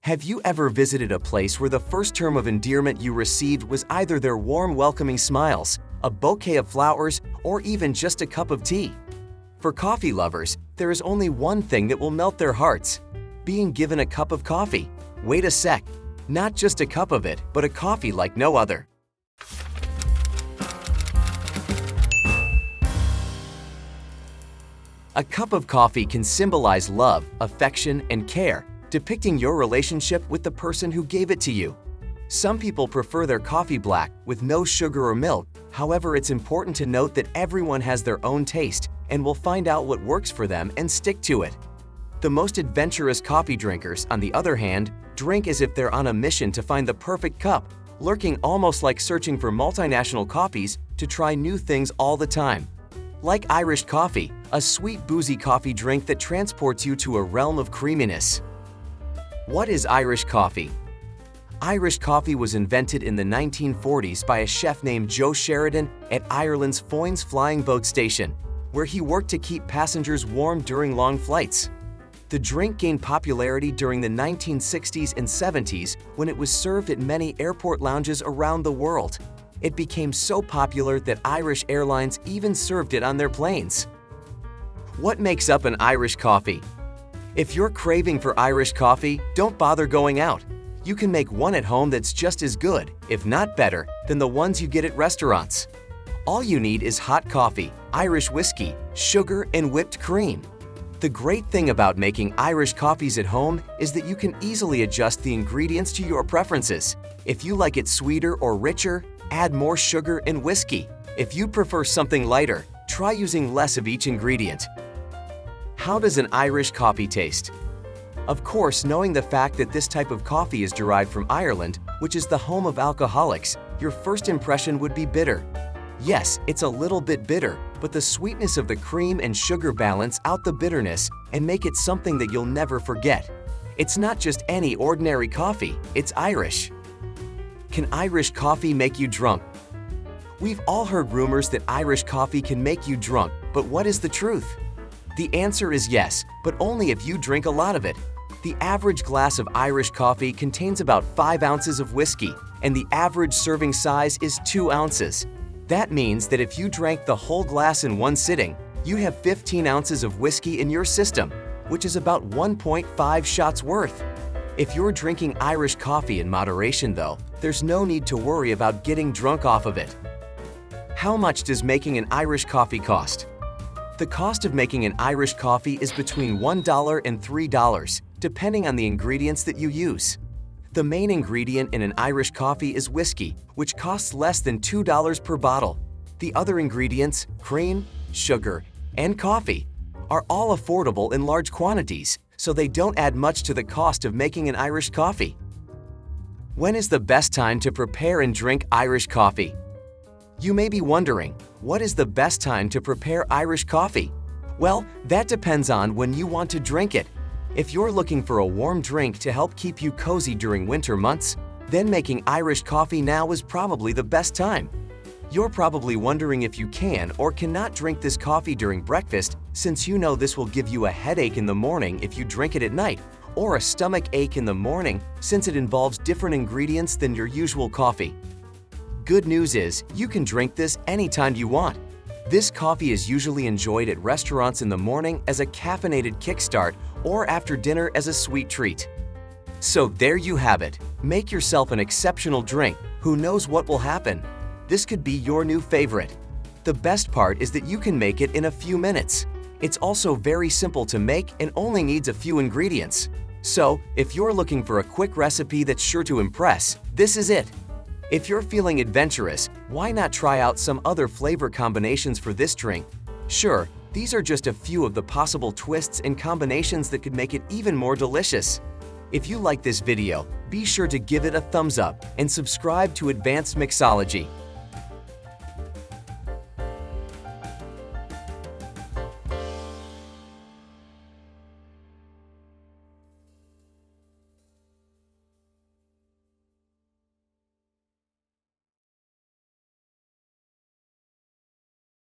Have you ever visited a place where the first term of endearment you received was either their warm, welcoming smiles, a bouquet of flowers, or even just a cup of tea? For coffee lovers, there is only one thing that will melt their hearts: being given a cup of coffee. Wait a sec. Not just a cup of it, but a coffee like no other. A cup of coffee can symbolize love, affection, and care, depicting your relationship with the person who gave it to you. Some people prefer their coffee black, with no sugar or milk. However, it's important to note that everyone has their own taste and will find out what works for them and stick to it. The most adventurous coffee drinkers, on the other hand, drink as if they're on a mission to find the perfect cup, lurking almost like searching for multinational coffees to try new things all the time. Like Irish coffee, a sweet boozy coffee drink that transports you to a realm of creaminess. What is Irish coffee? Irish coffee was invented in the 1940s by a chef named Joe Sheridan at Ireland's Foynes Flying Boat Station, where he worked to keep passengers warm during long flights. The drink gained popularity during the 1960s and 70s when it was served at many airport lounges around the world. It became so popular that Irish airlines even served it on their planes. What makes up an Irish coffee? If you're craving for Irish coffee, don't bother going out. You can make one at home that's just as good, if not better, than the ones you get at restaurants. All you need is hot coffee, Irish whiskey, sugar, and whipped cream. The great thing about making Irish coffees at home is that you can easily adjust the ingredients to your preferences. If you like it sweeter or richer, add more sugar and whiskey. If you prefer something lighter, try using less of each ingredient. How does an Irish coffee taste? Of course, knowing the fact that this type of coffee is derived from Ireland, which is the home of alcoholics, your first impression would be bitter. Yes, it's a little bit bitter, but the sweetness of the cream and sugar balance out the bitterness and make it something that you'll never forget. It's not just any ordinary coffee, it's Irish. Can Irish coffee make you drunk? We've all heard rumors that Irish coffee can make you drunk, but what is the truth? The answer is yes, but only if you drink a lot of it. The average glass of Irish coffee contains about 5 ounces of whiskey, and the average serving size is 2 ounces. That means that if you drank the whole glass in one sitting, you have 15 ounces of whiskey in your system, which is about 1.5 shots worth. If you're drinking Irish coffee in moderation though, there's no need to worry about getting drunk off of it. How much does making an Irish coffee cost? The cost of making an Irish coffee is between $1 and $3, depending on the ingredients that you use. The main ingredient in an Irish coffee is whiskey, which costs less than $2 per bottle. The other ingredients, cream, sugar, and coffee, are all affordable in large quantities, so they don't add much to the cost of making an Irish coffee. When is the best time to prepare and drink Irish coffee? You may be wondering, what is the best time to prepare Irish coffee? Well, that depends on when you want to drink it. If you're looking for a warm drink to help keep you cozy during winter months, then making Irish coffee now is probably the best time. You're probably wondering if you can or cannot drink this coffee during breakfast, since you know this will give you a headache in the morning if you drink it at night, or a stomach ache in the morning since it involves different ingredients than your usual coffee. Good news is, you can drink this anytime you want. This coffee is usually enjoyed at restaurants in the morning as a caffeinated kickstart or after dinner as a sweet treat. So there you have it. Make yourself an exceptional drink. Who knows what will happen? This could be your new favorite. The best part is that you can make it in a few minutes. It's also very simple to make and only needs a few ingredients. So, if you're looking for a quick recipe that's sure to impress, this is it. If you're feeling adventurous, why not try out some other flavor combinations for this drink? Sure, these are just a few of the possible twists and combinations that could make it even more delicious. If you like this video, be sure to give it a thumbs up and subscribe to Advanced Mixology.